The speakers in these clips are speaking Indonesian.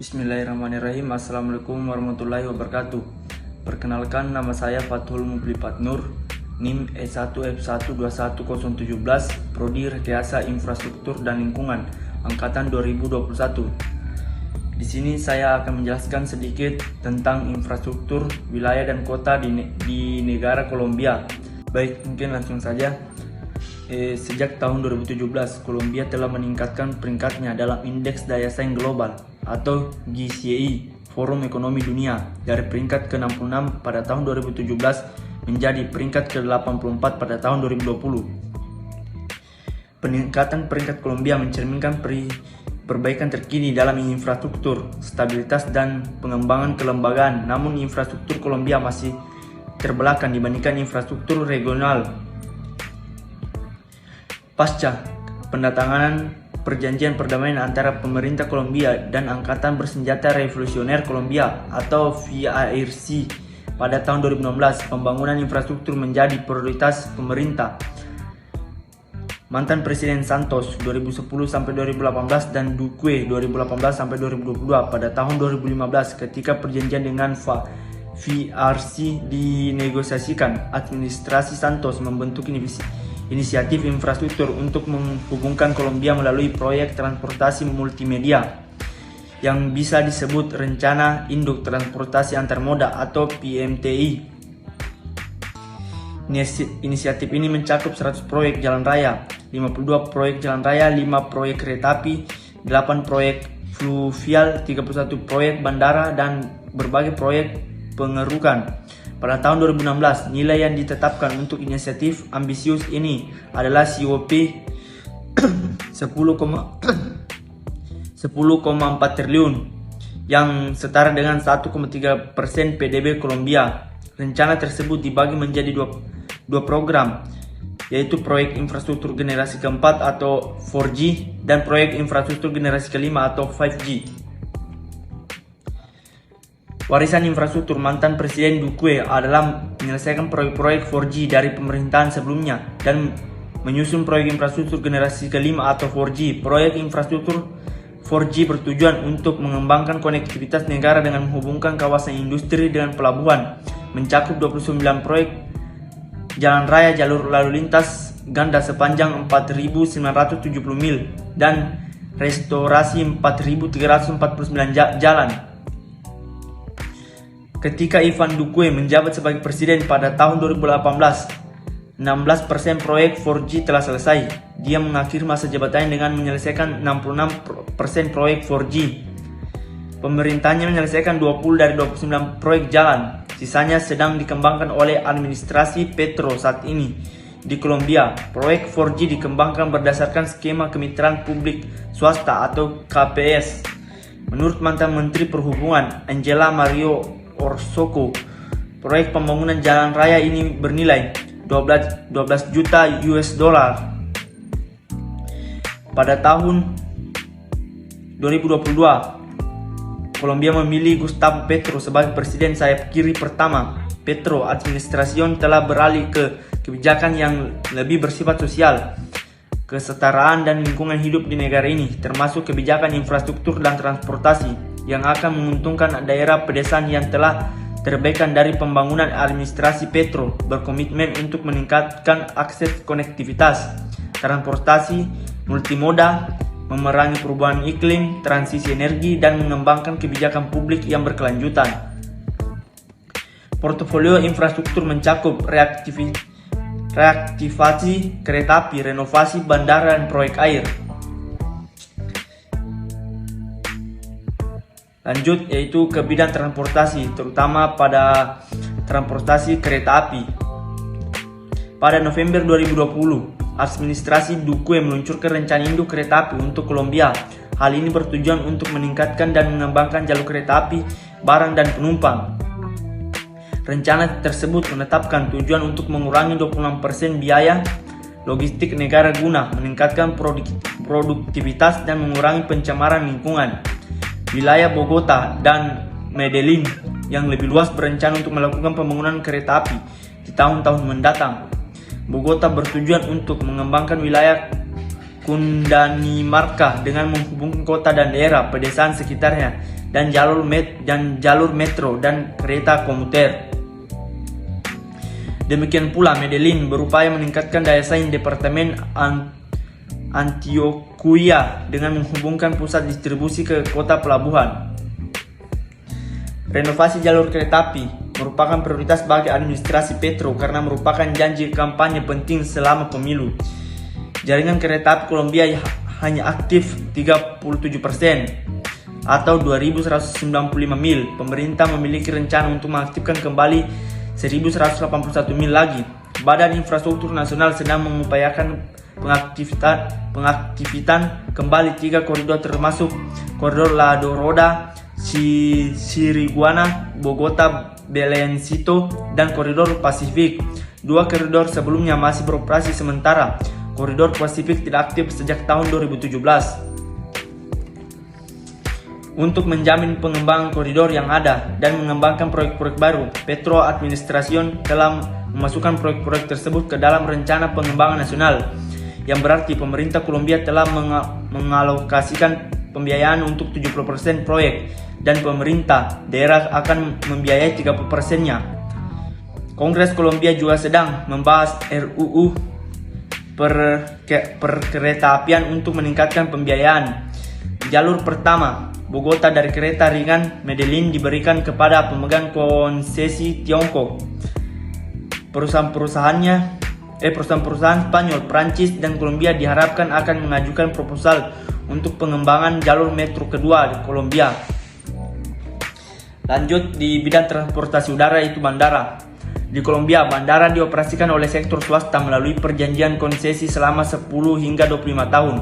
Bismillahirrahmanirrahim. Assalamualaikum warahmatullahi wabarakatuh. Perkenalkan, nama saya Fathul Mublipat Nur, NIM E1F121017, Prodi Rekayasa Infrastruktur dan Lingkungan, Angkatan 2021. Di sini saya akan menjelaskan sedikit tentang infrastruktur wilayah dan kota di negara Kolombia. Baik, mungkin langsung saja. Sejak tahun 2017, Kolombia telah meningkatkan peringkatnya dalam Indeks Daya Saing Global atau GCI Forum Ekonomi Dunia dari peringkat ke-66 pada tahun 2017 menjadi peringkat ke-84 pada tahun 2020. Peningkatan peringkat Kolombia mencerminkan perbaikan terkini dalam infrastruktur, stabilitas dan pengembangan kelembagaan. Namun infrastruktur Kolombia masih terbelakang dibandingkan infrastruktur regional. Pasca penandatanganan perjanjian perdamaian antara pemerintah Kolombia dan Angkatan Bersenjata Revolusioner Kolombia atau FARC pada tahun 2016, pembangunan infrastruktur menjadi prioritas pemerintah. Mantan Presiden Santos 2010 sampai 2018 dan Duque 2018 sampai 2022 pada tahun 2015 ketika perjanjian dengan FARC dinegosiasikan, administrasi Santos membentuk inisiatif infrastruktur untuk menghubungkan Kolombia melalui proyek transportasi multimedia yang bisa disebut Rencana Induk Transportasi Antarmoda atau PMTI. Inisiatif ini mencakup 100 proyek jalan raya, 52 proyek jalan raya, 5 proyek kereta api, 8 proyek fluvial, 31 proyek bandara, dan berbagai proyek pengerukan. Pada tahun 2016, nilai yang ditetapkan untuk inisiatif ambisius ini adalah COP 10,4 triliun yang setara dengan 1,3% PDB Kolombia. Rencana tersebut dibagi menjadi dua program, yaitu proyek infrastruktur generasi keempat atau 4G dan proyek infrastruktur generasi kelima atau 5G. Warisan infrastruktur mantan Presiden Duque adalah menyelesaikan proyek-proyek 4G dari pemerintahan sebelumnya dan menyusun proyek infrastruktur generasi kelima atau 4G. Proyek infrastruktur 4G bertujuan untuk mengembangkan konektivitas negara dengan menghubungkan kawasan industri dengan pelabuhan, mencakup 29 proyek jalan raya jalur lalu lintas ganda sepanjang 4.970 mil dan restorasi 4.349 jalan. Ketika Ivan Duque menjabat sebagai presiden pada tahun 2018, 16% proyek 4G telah selesai. Dia mengakhiri masa jabatannya dengan menyelesaikan 66% proyek 4G. Pemerintahnya menyelesaikan 20 dari 29 proyek jalan. Sisanya sedang dikembangkan oleh administrasi Petro saat ini. Di Kolombia, proyek 4G dikembangkan berdasarkan skema kemitraan publik swasta atau KPS. Menurut mantan Menteri Perhubungan Angela Mario Orozco, proyek pembangunan jalan raya ini bernilai 12 juta US dollar. Pada tahun 2022, Kolombia memilih Gustavo Petro sebagai presiden sayap kiri pertama. Petro administrasi telah beralih ke kebijakan yang lebih bersifat sosial, kesetaraan dan lingkungan hidup di negara ini, termasuk kebijakan infrastruktur dan transportasi yang akan menguntungkan daerah pedesaan yang telah terbebaskan dari pembangunan. Administrasi Petro berkomitmen untuk meningkatkan akses konektivitas, transportasi multimoda, memerangi perubahan iklim, transisi energi, dan mengembangkan kebijakan publik yang berkelanjutan. Portofolio infrastruktur mencakup reaktivasi kereta api, renovasi bandara, dan proyek air. Lanjut, yaitu ke bidang transportasi, terutama pada transportasi kereta api. Pada November 2020, administrasi Duque meluncurkan rencana induk kereta api untuk Kolombia. Hal ini bertujuan untuk meningkatkan dan mengembangkan jalur kereta api, barang dan penumpang. Rencana tersebut menetapkan tujuan untuk mengurangi 26% biaya logistik negara guna meningkatkan produktivitas dan mengurangi pencemaran lingkungan. Wilayah Bogota dan Medellin yang lebih luas berencana untuk melakukan pembangunan kereta api di tahun-tahun mendatang. Bogota bertujuan untuk mengembangkan wilayah Cundanimarca dengan menghubungkan kota dan daerah pedesaan sekitarnya dan jalur metro dan kereta komuter. Demikian pula Medellin berupaya meningkatkan daya saing departemen Antioquia dengan menghubungkan pusat distribusi ke kota pelabuhan. Renovasi jalur kereta api merupakan prioritas bagi administrasi Petro karena merupakan janji kampanye penting selama pemilu. Jaringan kereta api Kolombia hanya aktif 37% atau 2.195 mil. Pemerintah memiliki rencana untuk mengaktifkan kembali 1.181 mil lagi. Badan Infrastruktur Nasional sedang mengupayakan pengaktifan kembali 3 koridor termasuk koridor La Dorada, Siriguana, Bogota, Belencito, dan koridor Pasifik. 2 koridor sebelumnya masih beroperasi sementara. Koridor Pasifik tidak aktif sejak tahun 2017. Untuk menjamin pengembangan koridor yang ada dan mengembangkan proyek-proyek baru, Petro Administration telah memasukkan proyek-proyek tersebut ke dalam rencana pengembangan nasional, yang berarti pemerintah Kolombia telah mengalokasikan pembiayaan untuk 70% proyek dan pemerintah daerah akan membiayai 30%-nya. Kongres Kolombia juga sedang membahas RUU perkeretaapian untuk meningkatkan pembiayaan. Jalur pertama, Bogota dari kereta ringan Medellin diberikan kepada pemegang konsesi Tiongkok. Perusahaan-perusahaan Spanyol, Prancis, dan Kolombia diharapkan akan mengajukan proposal untuk pengembangan jalur metro kedua di Kolombia. Lanjut di bidang transportasi udara, itu bandara. Di Kolombia, bandara dioperasikan oleh sektor swasta melalui perjanjian konsesi selama 10 hingga 25 tahun.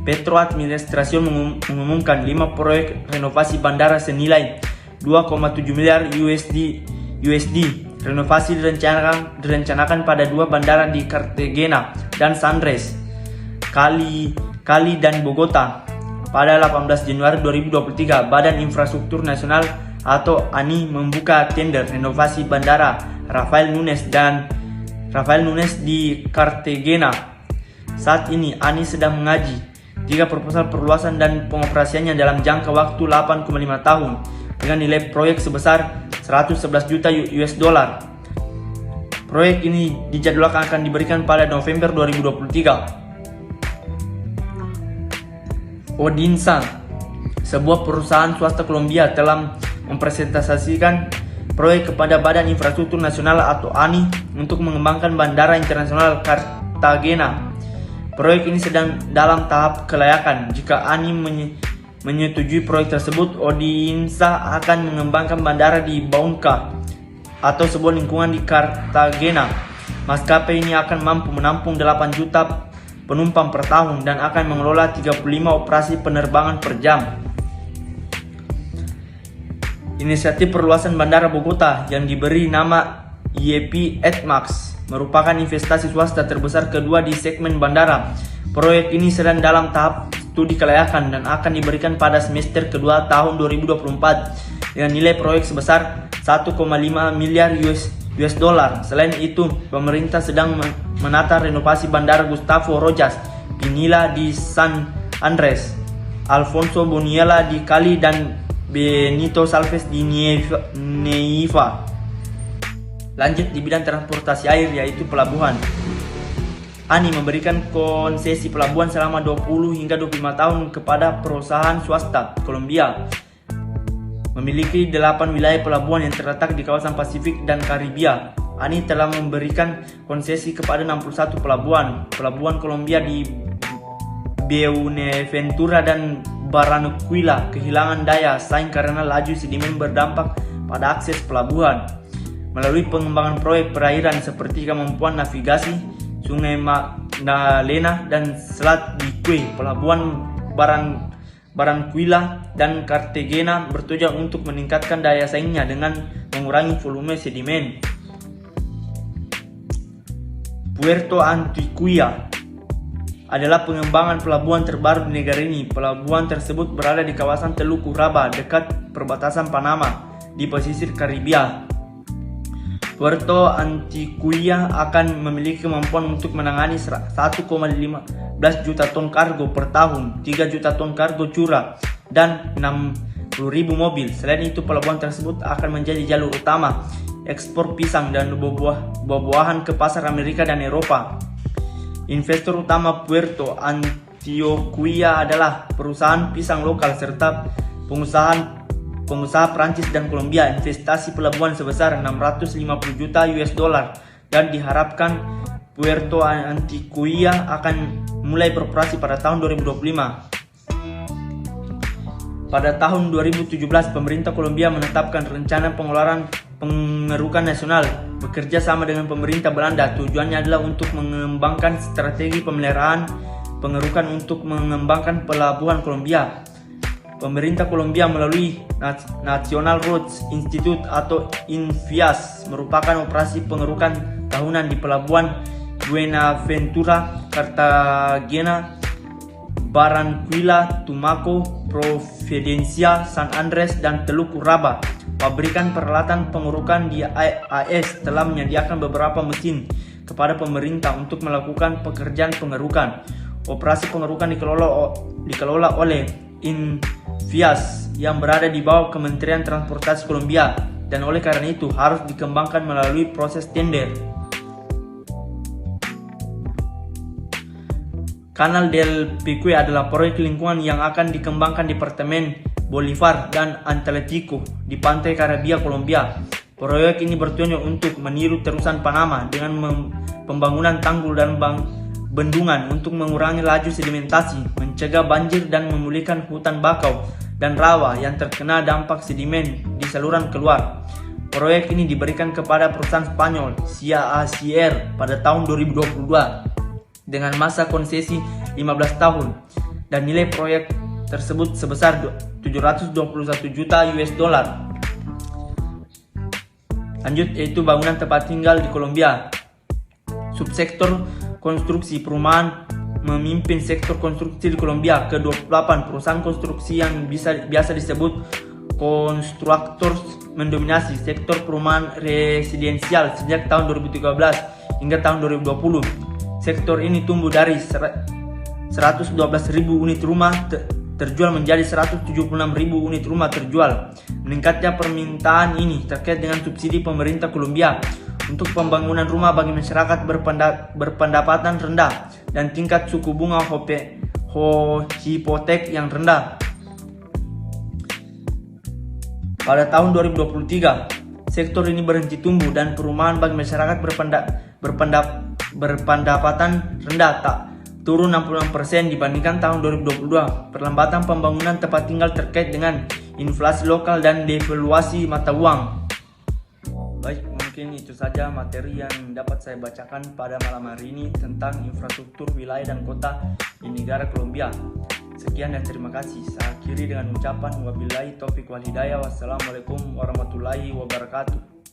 Petro Administration mengumumkan 5 proyek renovasi bandara senilai 2,7 miliar USD. Renovasi direncanakan pada 2 bandara di Cartagena dan San Andres, Cali dan Bogota. Pada 18 Januari 2023, Badan Infrastruktur Nasional atau ANI membuka tender renovasi bandara Rafael Núñez di Cartagena. Saat ini ANI sedang mengaji 3 proposal perluasan dan pengoperasiannya dalam jangka waktu 8,5 tahun dengan nilai proyek sebesar 111 juta US dollar. Proyek ini dijadwalkan akan diberikan pada November 2023. Odinsa, sebuah perusahaan swasta Kolombia, telah mempresentasikan proyek kepada Badan Infrastruktur Nasional atau ANI untuk mengembangkan Bandara Internasional Cartagena. Proyek ini sedang dalam tahap kelayakan. Jika ANI menyetujui proyek tersebut, Odinsa akan mengembangkan bandara di Bauanca atau sebuah lingkungan di Cartagena. Maskapai ini akan mampu menampung 8 juta penumpang per tahun dan akan mengelola 35 operasi penerbangan per jam. Inisiatif perluasan Bandara Bogota yang diberi nama YP EDMAX merupakan investasi swasta terbesar kedua di segmen bandara. Proyek ini sedang dalam tahap studi kelayakan dan akan diberikan pada semester kedua tahun 2024 dengan nilai proyek sebesar 1,5 miliar US dollar. Selain itu, pemerintah sedang menata renovasi Bandara Gustavo Rojas Pinilla di San Andres, Alfonso Boniella di Cali, dan Benito Salves di Neiva. Lanjut di bidang transportasi air, yaitu pelabuhan. ANI memberikan konsesi pelabuhan selama 20 hingga 25 tahun kepada perusahaan swasta Kolombia. Memiliki 8 wilayah pelabuhan yang terletak di kawasan Pasifik dan Karibia. ANI telah memberikan konsesi kepada 61 pelabuhan. Pelabuhan Kolombia di Buenaventura dan Barranquilla kehilangan daya saing karena laju sedimen berdampak pada akses pelabuhan. Melalui pengembangan proyek perairan seperti kemampuan navigasi Sungai Magdalena dan Selat Bique, pelabuhan Barranquilla dan Cartagena bertujuan untuk meningkatkan daya saingnya dengan mengurangi volume sedimen. Puerto Antioquia adalah pengembangan pelabuhan terbaru di negara ini. Pelabuhan tersebut berada di kawasan Teluk Urabá dekat perbatasan Panama di pesisir Karibia. Puerto Antiquia akan memiliki kemampuan untuk menangani 1,15 juta ton kargo per tahun, 3 juta ton kargo curah, dan 60.000 mobil. Selain itu, pelabuhan tersebut akan menjadi jalur utama ekspor pisang dan buah-buahan ke pasar Amerika dan Eropa. Investor utama Puerto Antioquia adalah perusahaan pisang lokal serta pengusaha Prancis dan Kolombia. Investasi pelabuhan sebesar 650 juta US dollar dan diharapkan Puerto Antiquia akan mulai beroperasi pada tahun 2025. Pada tahun 2017, pemerintah Kolombia menetapkan rencana pengeluaran pengerukan nasional bekerja sama dengan pemerintah Belanda. Tujuannya adalah untuk mengembangkan strategi pemeliharaan pengerukan untuk mengembangkan pelabuhan Kolombia. Pemerintah Kolombia melalui National Roads Institute atau INVIAS merupakan operasi pengerukan tahunan di pelabuhan Buenaventura, Cartagena, Barranquilla, Tumaco, Providencia, San Andres, dan Teluk Uraba. Pabrikan peralatan pengerukan di AS telah menyediakan beberapa mesin kepada pemerintah untuk melakukan pekerjaan pengerukan. Operasi pengerukan dikelola oleh INVIAS yang berada di bawah Kementerian Transportasi Kolombia dan oleh karena itu harus dikembangkan melalui proses tender. Canal del Pique adalah proyek lingkungan yang akan dikembangkan di Departemen Bolivar dan Atletico di pantai Karibia, Kolombia. Proyek ini bertujuan untuk meniru terusan Panama dengan pembangunan tanggul dan bendungan untuk mengurangi laju sedimentasi, mencegah banjir dan memulihkan hutan bakau dan rawa yang terkena dampak sedimen di saluran keluar. Proyek ini diberikan kepada perusahaan Spanyol CACR pada tahun 2022 dengan masa konsesi 15 tahun dan nilai proyek tersebut sebesar 721 juta US dollar. Lanjut, yaitu bangunan tempat tinggal di Kolombia. Subsektor konstruksi perumahan memimpin sektor konstruksi di Kolombia. Ke-28 perusahaan konstruksi yang biasa disebut konstruktors mendominasi sektor perumahan residensial sejak tahun 2013 hingga tahun 2020. Sektor ini tumbuh dari 112.000 unit rumah terjual menjadi 176.000 unit rumah terjual. Meningkatnya permintaan ini terkait dengan subsidi pemerintah Kolombia untuk pembangunan rumah bagi masyarakat berpendapatan rendah dan tingkat suku bunga hipotek yang rendah. Pada tahun 2023, sektor ini berhenti tumbuh dan perumahan bagi masyarakat berpendapatan rendah tak turun 66% dibandingkan tahun 2022. Perlambatan pembangunan tempat tinggal terkait dengan inflasi lokal dan devaluasi mata uang. Baik, mungkin itu saja materi yang dapat saya bacakan pada malam hari ini tentang infrastruktur wilayah dan kota di negara Kolombia. Sekian dan terima kasih. Saya akhiri dengan ucapan wabillahi taufiq wal hidayah. Wassalamualaikum warahmatullahi wabarakatuh.